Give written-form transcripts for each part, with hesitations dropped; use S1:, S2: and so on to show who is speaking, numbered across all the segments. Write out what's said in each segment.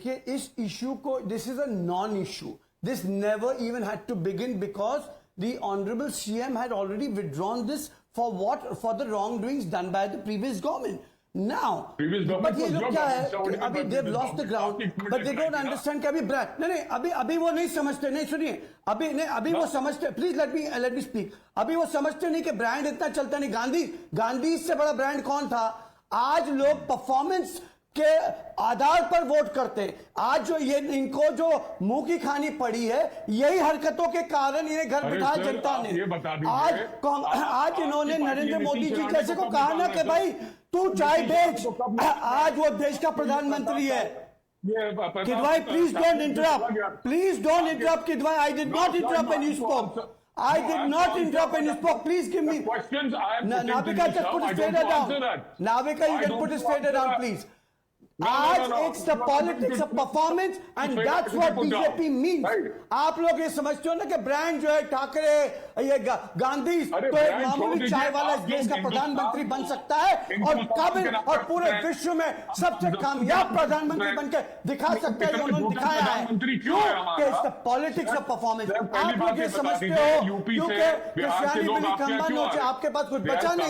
S1: देखिए इस इशू को, this is a non issue, this never even had to begin because the honourable CM had already withdrawn this for the wrong doings done by the previous government. Now, but ये लोग क्या है कि अभी they've lost the ground, but they don't understand कि अभी brand नहीं अभी वो नहीं समझते. नहीं सुनिए, अभी वो समझते. Please let me speak. अभी वो समझते नहीं कि ब्रांड इतना चलता नहीं. गांधी से बड़ा ब्रांड कौन था? आज लोग परफॉर्मेंस के आधार पर वोट करते. आज जो ये इनको जो मुंह की खानी पड़ी है, यही हरकतों के कारण इन्हें घर बिठा जनता ने. आज इन्होंने नरेंद्र मोदी जी जैसे को कहा ना कि भाई तू चाय बेच. आज वो देश का प्रधानमंत्री है. Kidwai please don't interrupt. Please don't interrupt Kidwai. I did not interrupt when you spoke. I did not interrupt when you spoke. Please give me. Navika, just put his fader down. Navika, you can put his fader down, please. It's the politics of performance and that's what BJP means. आप लोग ये समझते हो ना कि brand जो है ठाकरे, ये गांधी तो एक मामूली चाय वाला इस देश का प्रधानमंत्री बन सकता है और कभी और पूरे विश्व में सबसे कामयाब प्रधानमंत्री बनकर दिखा सकता है. उन्होंने दिखाया है क्यों? It's the politics of performance. आप लोग ये समझते हो क्योंकि कृष्णानी बिली खंबा नोचे आपके पास कुछ बचा नहीं,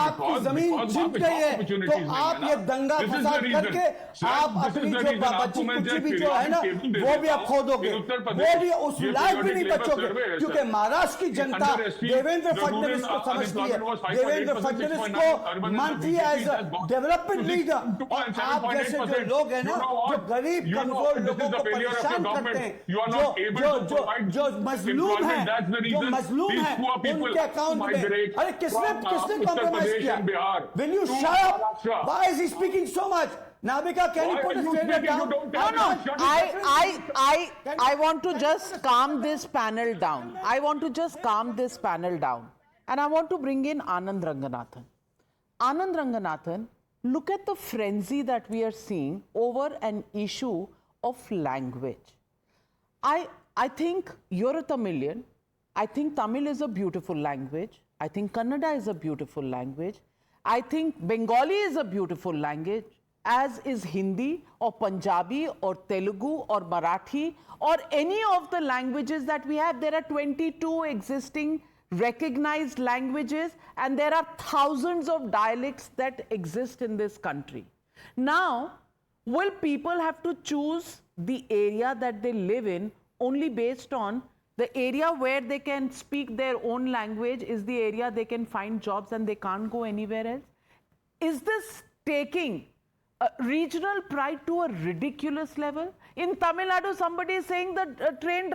S1: आपकी जमीन छिप गई है, तो आप ये दंगा फसाद करके आप अपनी जो बच्ची कुची भी जो है ना वो भी आप खो दोगे. वो भी उस लायक भी नहीं बचोगे क्योंकि महाराष्ट्र की जनता देवेंद्र फडणवीस को समझती है. देवेंद्र फडणवीस को मानती है एज डेवलपमेंट लीडर. और आप जैसे जो लोग हैं ना जो गरीब कमजोर लोगों को परेशान करते हैं, जो मजलूम है उनके अकाउंट में. अरे किसने कॉम्प्रोमाइज किया? Will you shut up? Why is he speaking so much? Navika, can you put his fader down?
S2: No. I want to just calm this panel down. And I want to bring in Anand Ranganathan. Anand Ranganathan, look at the frenzy that we are seeing over an issue of language. I think you're a Tamilian. I think Tamil is a beautiful language. I think Kannada is a beautiful language. I think Bengali is a beautiful language, as is Hindi or Punjabi or Telugu or Marathi or any of the languages that we have. There are 22 existing recognized languages and there are thousands of dialects that exist in this country. Now, will people have to choose the area that they live in only based on the area where they can speak their own language is the area they can find jobs and they can't go anywhere else? Is this taking regional pride to a ridiculous level? In Tamil Nadu, somebody is saying that train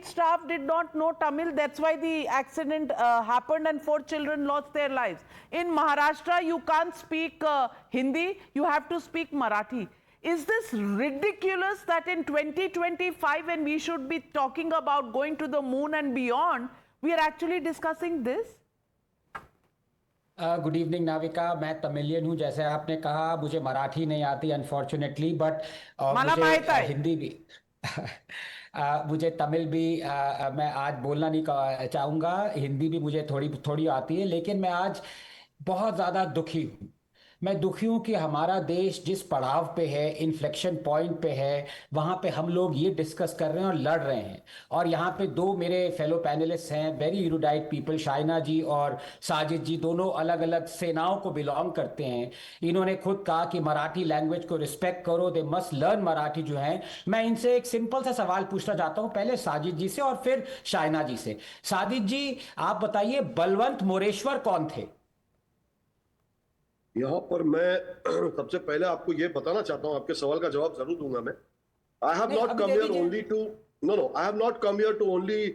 S2: staff did not know Tamil. That's why the accident happened and 4 children lost their lives. In Maharashtra, you can't speak Hindi. You have to speak Marathi. Is this ridiculous that in 2025, when we should be talking about going to the moon and beyond, we are actually discussing this?
S3: Good evening Navika. मैं तमिलियन हूँ, जैसे आपने कहा. मुझे मराठी नहीं आती unfortunately, but मुझे हिंदी भी मुझे तमिल भी मैं आज बोलना नहीं चाहूँगा. हिंदी भी मुझे थोड़ी आती है. लेकिन मैं आज बहुत ज़्यादा दुखी हूँ. मैं दुखी हूँ कि हमारा देश जिस पड़ाव पे है, इन्फ्लेक्शन पॉइंट पे है, वहाँ पे हम लोग ये डिस्कस कर रहे हैं और लड़ रहे हैं. और यहाँ पे 2 मेरे फेलो पैनलिस्ट हैं, वेरी इरूडाइट पीपल, शाइना जी और साजिद जी, दोनों अलग अलग सेनाओं को बिलोंग करते हैं. इन्होंने खुद कहा कि मराठी लैंग्वेज को रिस्पेक्ट करो, दे मस्ट लर्न मराठी जो है. मैं इनसे एक सिंपल सा सवाल पूछना चाहता हूँ, पहले साजिद जी से और फिर शाइना जी से. साजिद जी, आप बताइए बलवंत मोरेश्वर कौन थे?
S4: यहाँ पर मैं सबसे पहले आपको ये बताना चाहता हूँ, आपके सवाल का जवाब जरूर दूंगा मैं. I have not come here only to I have not come here to only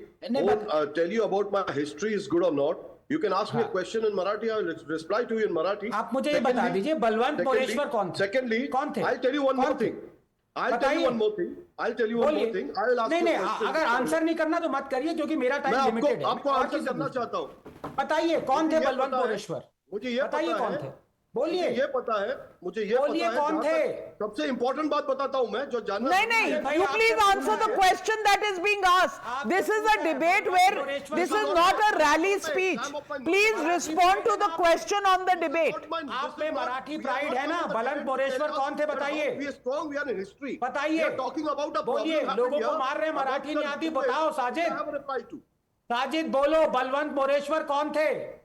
S4: tell you about my history is good और not. You can ask me a question in Marathi. I will reply to you in Marathi.
S3: आप मुझे ये बता दीजिए बलवंत मोरेश्वर कौन थे?
S4: Secondly,
S3: कौन थे?
S4: I'll tell you one more thing. I'll tell you one more thing. I will ask you.
S3: नहीं, अगर आंसर नहीं करना तो मत करिए क्योंकि मेरा टाइम लिमिटेड है.
S4: आपको आंसर करना चाहता हूँ.
S3: बताइए कौन थे बलवंत मोरेश्वर?
S4: मुझे ये बताइए
S3: कौन थे? बोलिए।
S4: मुझे ये पता है, मुझे ये
S3: बोलिए,
S4: पता है,
S3: कौन
S4: जहां
S3: थे?
S4: तक सबसे इंपॉर्टेंट बात बताता हूं मैं, जो जानना
S2: नहीं
S4: जरूरी
S2: नहीं,
S4: है।
S3: भाई,
S2: you
S3: आपसे
S2: please answer
S3: पूछना
S2: the
S3: है।
S2: question that is being asked.
S3: आपसे
S2: This is a
S3: पूछना है,
S2: debate
S3: भगवान
S2: where
S3: मोरेश्वर
S2: this
S3: का
S2: is
S3: और
S2: not a
S3: आपका
S2: rally
S4: मैं-
S2: speech.
S4: I'm of my-
S2: Please
S3: Marathi
S2: respond to
S3: pride
S2: the
S3: है ना
S2: question on the debate.
S3: आप में मराठी प्राइड है ना? बलवंत मोरेश्वर कौन थे बताइए? बताइए। बोलिए, लोगों को मार रहे हैं, मराठी नहीं आती, बताओ साजिद। साजिद बोलो, बलवंत मोरेश्वर कौन थे?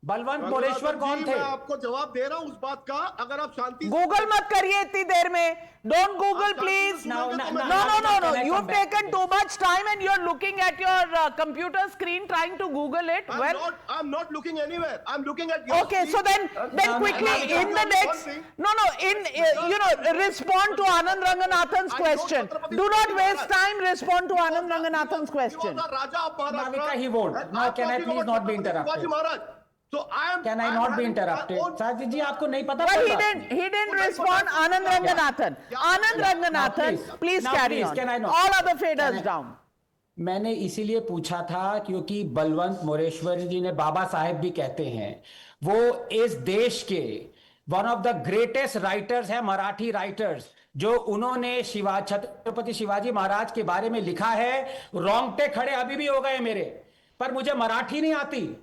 S3: बलवंत मोरेश्वर कौन थे?
S4: मैं आपको जवाब दे रहा हूं उस बात का, अगर आप शांति से
S2: Google मत करिए इतनी देर में. Don't Google,
S4: आप
S2: please.
S4: शांति से
S3: No,
S4: सुनेंगे तो
S3: no,
S4: मैं-
S2: No.
S3: Can I
S2: You've
S3: come back
S2: taken
S3: to
S2: too much time and you're looking at your computer screen trying to Google it. Well,
S4: I'm not looking anywhere. I'm looking at your
S2: okay, so
S4: screen.
S2: then quickly
S3: Navika,
S2: in the next, respond to Anand Ranganathan's question. Do not waste time. Respond to Anand Ranganathan's question.
S4: He was a Raja of Maharashtra.
S3: Navika, he won't.
S4: And
S3: Now,
S4: I'm
S3: can I
S4: talking
S3: please
S4: about
S3: not be
S4: Chhatrapati
S3: interrupted?
S4: Shivaji Maharaj. So
S3: Can I not be interrupted? Sajid जी, आपको नहीं पता?
S2: Well,
S3: कोई
S2: he
S3: बात
S2: didn't respond. Anand Ranganathan. Anand Ranganathan,
S3: please.
S2: please
S3: Now,
S2: carry
S3: please,
S2: on.
S3: can I not?
S2: All other faders
S3: Can I-
S2: down.
S3: मैंने इसीलिए पूछा था क्योंकि बलवंत मोरेश्वर जी ने बाबा साहेब भी कहते हैं, वो इस देश के one of the greatest writers हैं, मराठी राइटर्स, जो उन्होंने छत्रपति शिवाजी महाराज के बारे में लिखा है। रोंगटे खड़े अभी भी हो गए मेरे, पर मुझे मराठी नहीं आती,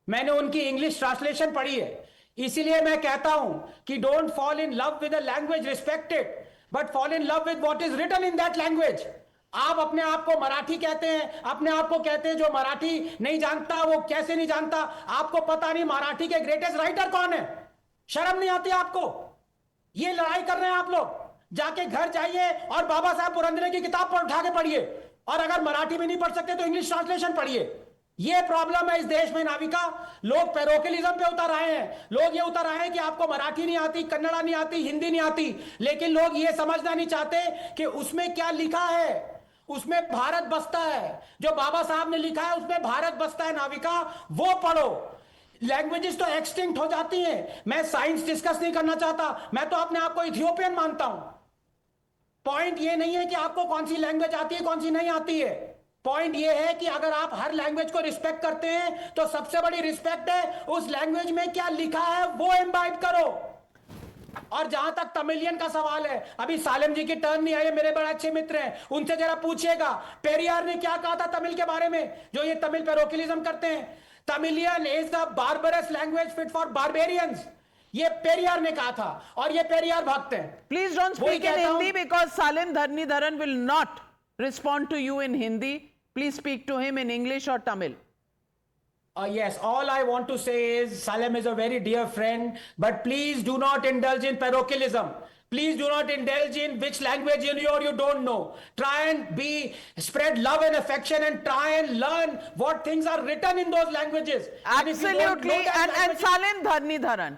S3: मैंने उनकी इंग्लिश ट्रांसलेशन पढ़ी है। इसीलिए मैं कहता हूं कि don't fall in love with a language, respect it, but fall in love with what is written in that language. आप अपने आप को मराठी कहते हैं, अपने आप को कहते हैं जो मराठी नहीं जानता वो कैसे नहीं जानता, आपको पता नहीं मराठी के ग्रेटेस्ट राइटर कौन है? शर्म नहीं आती आपको? ये लड़ाई कर रहे हैं आप लोग। जाके घर जाइए और बाबा साहब पुरंदरे की किताब पर उठा के पढ़िए, और अगर मराठी में नहीं पढ़ सकते तो इंग्लिश ट्रांसलेशन पढ़िए। ये प्रॉब्लम है इस देश में नाविका। लोग पैरोकिलिज्म पे उतर आए हैं, लोग ये उतर आए हैं कि आपको मराठी नहीं आती, कन्नड़ा नहीं आती, हिंदी नहीं आती, लेकिन लोग ये समझना नहीं चाहते कि उसमें क्या लिखा है। उसमें भारत बसता है, जो बाबा साहब ने लिखा है उसमें भारत बसता है नाविका, वो पढ़ो। लैंग्वेजेस तो एक्सटिंक्ट हो जाती हैं। मैं साइंस डिस्कस नहीं करना चाहता, मैं तो अपने आप को इथियोपियन मानता हूं। पॉइंट ये नहीं है कि आपको कौन सी लैंग्वेज आती है कौन सी नहीं आती है। पॉइंट ये है कि अगर आप हर लैंग्वेज को रिस्पेक्ट करते हैं तो सबसे बड़ी रिस्पेक्ट है उस लैंग्वेज में क्या लिखा है वो इम्बाइब करो। और जहां तक तमिलियन का सवाल है, अभी सालेम जी की टर्न नहीं आई है, मेरे बड़े अच्छे मित्र हैं, उनसे जरा पूछिएगा पेरियार ने क्या कहा था तमिल के बारे में, जो ये तमिल पैरोकिलिज्म करते हैं। Tamilian is the बार्बरस language fit for barbarians, ये पेरियार ने कहा था, और ये पेरियार भक्त हैं।
S2: Please don't speak in Hindi because Salim Dharnidharan will not respond to you in Hindi. Please speak to him in English or Tamil.
S3: Yes, all I want to say is Salem is a very dear friend, but please do not indulge in parochialism. Please do not indulge in which language you know or you don't know. Try and spread love and affection and try and learn what things are written in those languages. And if you don't know
S2: Absolutely.
S3: that
S2: And
S3: language-
S2: Salim Dharnidharan.